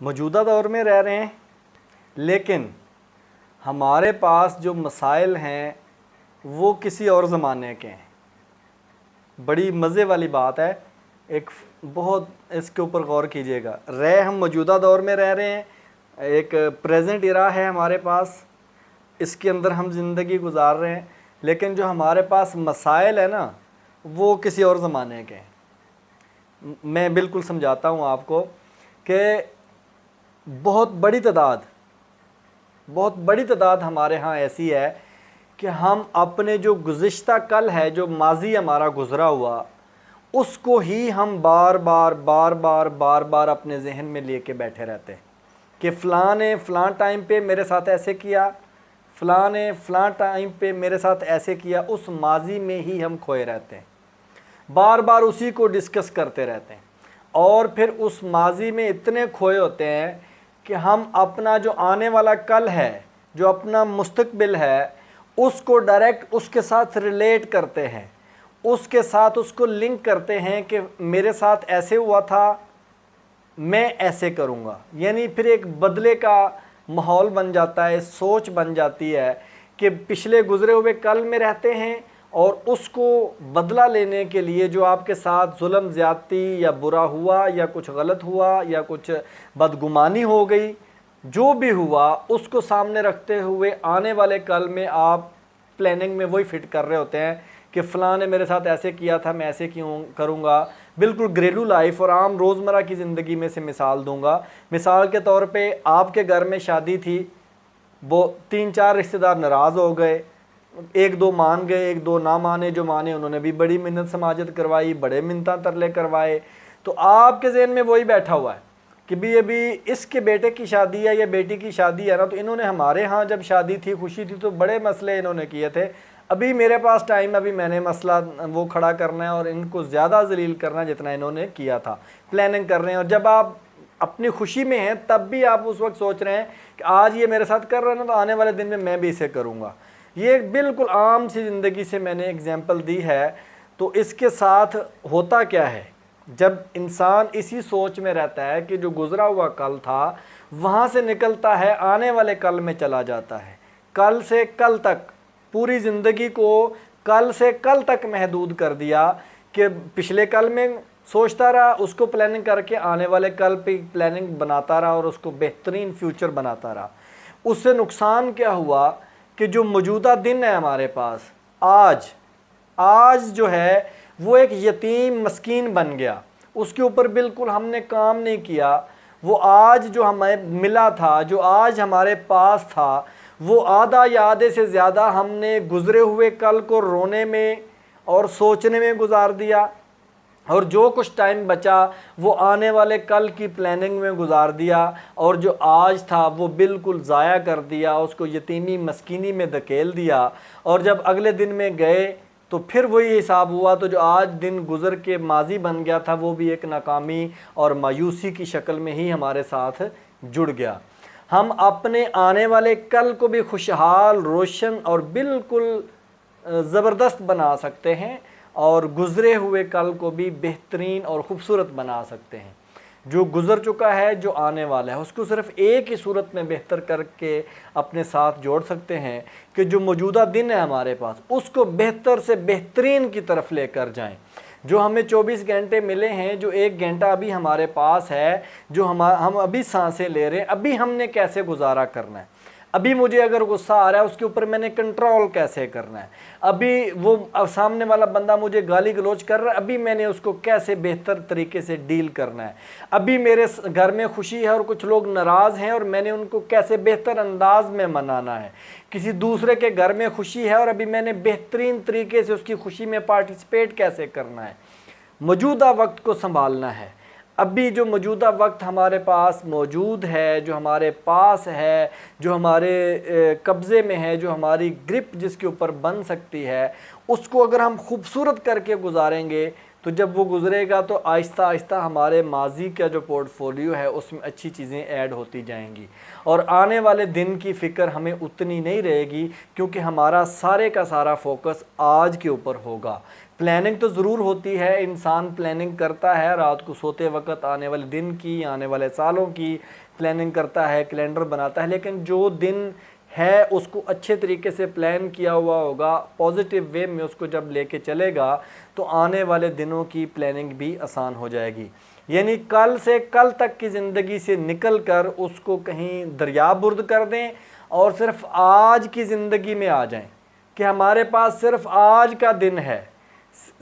موجودہ دور میں رہ رہے ہیں، لیکن ہمارے پاس جو مسائل ہیں وہ کسی اور زمانے کے ہیں۔ بڑی مزے والی بات ہے، ایک بہت اس کے اوپر غور کیجئے گا۔ ہم موجودہ دور میں رہ رہے ہیں، ایک پریزنٹ ایرا ہے ہمارے پاس، اس کے اندر ہم زندگی گزار رہے ہیں، لیکن جو ہمارے پاس مسائل ہیں نا وہ کسی اور زمانے کے ہیں۔ میں بالکل سمجھاتا ہوں آپ کو کہ بہت بڑی تعداد ہمارے ہاں ایسی ہے کہ ہم اپنے جو گزشتہ کل ہے، جو ماضی ہمارا گزرا ہوا، اس کو ہی ہم بار بار اپنے ذہن میں لے کے بیٹھے رہتے ہیں کہ فلاں نے فلاں ٹائم پہ میرے ساتھ ایسے کیا، فلاں نے فلاں ٹائم پہ میرے ساتھ ایسے کیا۔ اس ماضی میں ہی ہم کھوئے رہتے ہیں، بار بار اسی کو ڈسکس کرتے رہتے ہیں، اور پھر اس ماضی میں اتنے کھوئے ہوتے ہیں کہ ہم اپنا جو آنے والا کل ہے، جو اپنا مستقبل ہے، اس کو ڈائریکٹ اس کے ساتھ ریلیٹ کرتے ہیں، اس کے ساتھ اس کو لنک کرتے ہیں کہ میرے ساتھ ایسے ہوا تھا، میں ایسے کروں گا۔ یعنی پھر ایک بدلے کا ماحول بن جاتا ہے، سوچ بن جاتی ہے کہ پچھلے گزرے ہوئے کل میں رہتے ہیں، اور اس کو بدلہ لینے کے لیے جو آپ کے ساتھ ظلم زیادتی یا برا ہوا یا کچھ غلط ہوا یا کچھ بدگمانی ہو گئی، جو بھی ہوا اس کو سامنے رکھتے ہوئے آنے والے کل میں آپ پلاننگ میں وہی فٹ کر رہے ہوتے ہیں کہ فلاں نے میرے ساتھ ایسے کیا تھا، میں ایسے کیوں کروں گا۔ بالکل گھریلو لائف اور عام روزمرہ کی زندگی میں سے مثال دوں گا۔ مثال کے طور پہ آپ کے گھر میں شادی تھی، وہ 3-4 رشتہ دار ناراض ہو گئے، ایک دو مان گئے، ایک دو نہ مانے، جو مانے انہوں نے بھی بڑی منت سماجت کروائی، بڑے منتاں ترلے کروائے، تو آپ کے ذہن میں وہی بیٹھا ہوا ہے کہ بھی ابھی اس کے بیٹے کی شادی ہے یا بیٹی کی شادی ہے نا، تو انہوں نے ہمارے ہاں جب شادی تھی، خوشی تھی، تو بڑے مسئلے انہوں نے کیے تھے، ابھی میرے پاس ٹائم، ابھی میں نے مسئلہ وہ کھڑا کرنا ہے اور ان کو زیادہ ذلیل کرنا جتنا انہوں نے کیا تھا، پلاننگ کر رہے ہیں۔ اور جب آپ اپنی خوشی میں ہیں تب بھی آپ اس وقت سوچ رہے ہیں کہ آج یہ میرے ساتھ کر رہے ہیں نا، تو آنے والے دن میں بھی اسے کروں گا۔ یہ ایک بالکل عام سی زندگی سے میں نے اگزامپل دی ہے۔ تو اس کے ساتھ ہوتا کیا ہے، جب انسان اسی سوچ میں رہتا ہے کہ جو گزرا ہوا کل تھا وہاں سے نکلتا ہے آنے والے کل میں چلا جاتا ہے، کل سے کل تک، پوری زندگی کو کل سے کل تک محدود کر دیا کہ پچھلے کل میں سوچتا رہا، اس کو پلاننگ کر کے آنے والے کل پہ پلاننگ بناتا رہا اور اس کو بہترین فیوچر بناتا رہا۔ اس سے نقصان کیا ہوا کہ جو موجودہ دن ہے ہمارے پاس، آج جو ہے وہ ایک یتیم مسکین بن گیا، اس کے اوپر بالکل ہم نے کام نہیں کیا۔ وہ آج جو ہمیں ملا تھا، جو آج ہمارے پاس تھا، وہ آدھا یا آدھے سے زیادہ ہم نے گزرے ہوئے کل کو رونے میں اور سوچنے میں گزار دیا، اور جو کچھ ٹائم بچا وہ آنے والے کل کی پلاننگ میں گزار دیا، اور جو آج تھا وہ بالکل ضائع کر دیا، اس کو یتیمی مسکینی میں دھکیل دیا۔ اور جب اگلے دن میں گئے تو پھر وہی حساب ہوا، تو جو آج دن گزر کے ماضی بن گیا تھا وہ بھی ایک ناکامی اور مایوسی کی شکل میں ہی ہمارے ساتھ جڑ گیا۔ ہم اپنے آنے والے کل کو بھی خوشحال، روشن اور بالکل زبردست بنا سکتے ہیں، اور گزرے ہوئے کل کو بھی بہترین اور خوبصورت بنا سکتے ہیں۔ جو گزر چکا ہے، جو آنے والا ہے، اس کو صرف ایک ہی صورت میں بہتر کر کے اپنے ساتھ جوڑ سکتے ہیں کہ جو موجودہ دن ہے ہمارے پاس، اس کو بہتر سے بہترین کی طرف لے کر جائیں۔ جو ہمیں 24 گھنٹے ملے ہیں، جو 1 گھنٹہ ابھی ہمارے پاس ہے، جو ہم ابھی سانسیں لے رہے ہیں، ابھی ہم نے کیسے گزارا کرنا ہے، ابھی مجھے اگر غصہ آ رہا ہے اس کے اوپر میں نے کنٹرول کیسے کرنا ہے، ابھی وہ سامنے والا بندہ مجھے گالی گلوچ کر رہا ہے، ابھی میں نے اس کو کیسے بہتر طریقے سے ڈیل کرنا ہے، ابھی میرے گھر میں خوشی ہے اور کچھ لوگ ناراض ہیں اور میں نے ان کو کیسے بہتر انداز میں منانا ہے، کسی دوسرے کے گھر میں خوشی ہے اور ابھی میں نے بہترین طریقے سے اس کی خوشی میں پارٹیسپیٹ کیسے کرنا ہے۔ موجودہ وقت کو سنبھالنا ہے۔ ابھی جو موجودہ وقت ہمارے پاس موجود ہے، جو ہمارے پاس ہے، جو ہمارے قبضے میں ہے، جو ہماری گرپ جس کے اوپر بن سکتی ہے، اس کو اگر ہم خوبصورت کر کے گزاریں گے تو جب وہ گزرے گا تو آہستہ آہستہ ہمارے ماضی کا جو پورٹ فولیو ہے اس میں اچھی چیزیں ایڈ ہوتی جائیں گی، اور آنے والے دن کی فکر ہمیں اتنی نہیں رہے گی، کیونکہ ہمارا سارے کا سارا فوکس آج کے اوپر ہوگا۔ پلاننگ تو ضرور ہوتی ہے، انسان پلاننگ کرتا ہے رات کو سوتے وقت، آنے والے دن کی، آنے والے سالوں کی پلاننگ کرتا ہے، کیلنڈر بناتا ہے، لیکن جو دن ہے اس کو اچھے طریقے سے پلان کیا ہوا ہوگا، پازیٹیو وے میں اس کو جب لے کے چلے گا تو آنے والے دنوں کی پلاننگ بھی آسان ہو جائے گی۔ یعنی کل سے کل تک کی زندگی سے نکل کر اس کو کہیں دریا برد کر دیں اور صرف آج کی زندگی میں آ جائیں کہ ہمارے پاس صرف آج کا دن ہے،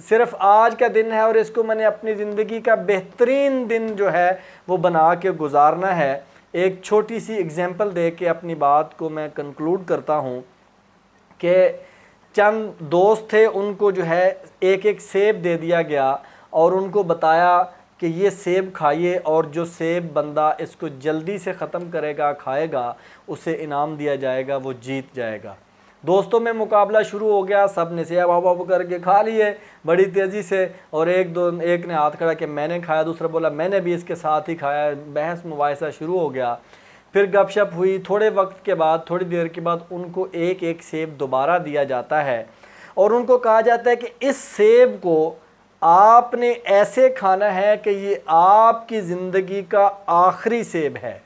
صرف آج کا دن ہے اور اس کو میں نے اپنی زندگی کا بہترین دن جو ہے وہ بنا کے گزارنا ہے۔ ایک چھوٹی سی اگزامپل دے کے اپنی بات کو میں کنکلوڈ کرتا ہوں کہ چند دوست تھے، ان کو جو ہے ایک ایک سیب دے دیا گیا اور ان کو بتایا کہ یہ سیب کھائیے اور جو سیب بندہ اس کو جلدی سے ختم کرے گا، کھائے گا، اسے انعام دیا جائے گا، وہ جیت جائے گا۔ دوستوں میں مقابلہ شروع ہو گیا، سب نے سیب آپ کر کے کھا لیے بڑی تیزی سے، اور ایک نے ہاتھ کھڑا کہ میں نے کھایا، دوسرا بولا میں نے بھی اس کے ساتھ ہی کھایا، بحث مباحثہ شروع ہو گیا۔ پھر گپ شپ ہوئی، تھوڑے وقت کے بعد، تھوڑی دیر کے بعد ان کو ایک ایک سیب دوبارہ دیا جاتا ہے اور ان کو کہا جاتا ہے کہ اس سیب کو آپ نے ایسے کھانا ہے کہ یہ آپ کی زندگی کا آخری سیب ہے،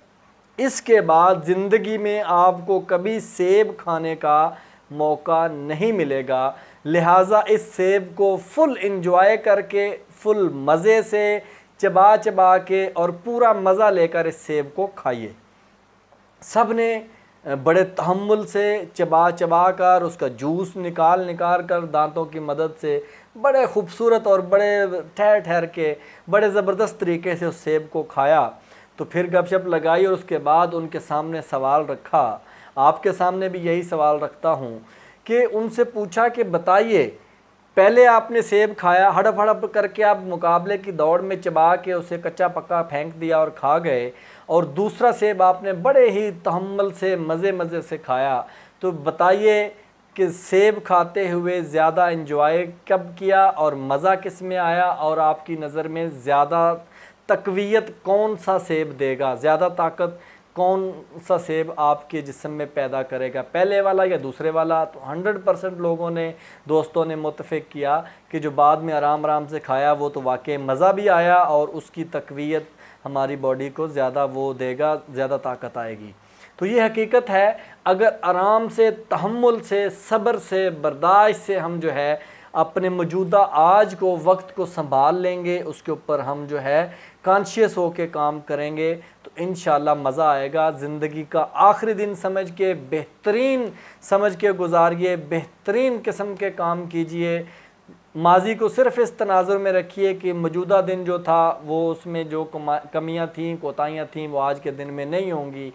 اس کے بعد زندگی میں آپ کو کبھی سیب کھانے کا موقع نہیں ملے گا، لہٰذا اس سیب کو فل انجوائے کر کے، فل مزے سے چبا چبا کے اور پورا مزہ لے کر اس سیب کو کھائیے۔ سب نے بڑے تحمل سے چبا چبا کر اس کا جوس نکال کر دانتوں کی مدد سے بڑے خوبصورت اور بڑے ٹھہر کے بڑے زبردست طریقے سے اس سیب کو کھایا۔ تو پھر گپ شپ لگائی اور اس کے بعد ان کے سامنے سوال رکھا، آپ کے سامنے بھی یہی سوال رکھتا ہوں کہ ان سے پوچھا کہ بتائیے، پہلے آپ نے سیب کھایا، ہڑپ ہڑپ کر کے آپ مقابلے کی دوڑ میں چبا کے اسے کچا پکا پھینک دیا اور کھا گئے، اور دوسرا سیب آپ نے بڑے ہی تحمل سے مزے سے کھایا، تو بتائیے کہ سیب کھاتے ہوئے زیادہ انجوائے کب کیا اور مزہ کس میں آیا، اور آپ کی نظر میں زیادہ تقویت کون سا سیب دے گا، زیادہ طاقت کون سا سیب آپ کے جسم میں پیدا کرے گا، پہلے والا یا دوسرے والا؟ تو 100% لوگوں نے، دوستوں نے متفق کیا کہ جو بعد میں آرام سے کھایا وہ تو واقعی مزہ بھی آیا اور اس کی تقویت ہماری باڈی کو زیادہ وہ دے گا، زیادہ طاقت آئے گی۔ تو یہ حقیقت ہے، اگر آرام سے، تحمل سے، صبر سے، برداشت سے ہم جو ہے اپنے موجودہ آج کو، وقت کو سنبھال لیں گے، اس کے اوپر ہم جو ہے کانشیس ہو کے کام کریں گے تو انشاءاللہ مزہ آئے گا۔ زندگی کا آخری دن سمجھ کے، بہترین سمجھ کے گزاریے، بہترین قسم کے کام کیجئے۔ ماضی کو صرف اس تناظر میں رکھیے کہ موجودہ دن جو تھا وہ اس میں جو کمیاں تھیں، کوتاہیاں تھیں، وہ آج کے دن میں نہیں ہوں گی۔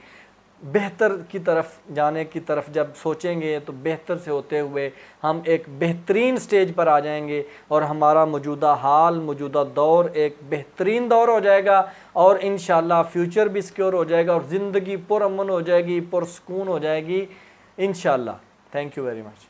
بہتر کی طرف جانے کی طرف جب سوچیں گے تو بہتر سے ہوتے ہوئے ہم ایک بہترین سٹیج پر آ جائیں گے اور ہمارا موجودہ حال، موجودہ دور ایک بہترین دور ہو جائے گا، اور انشاءاللہ فیوچر بھی سیکیور ہو جائے گا اور زندگی پرامن ہو جائے گی، پرسکون ہو جائے گی انشاءاللہ۔ Thank you very much.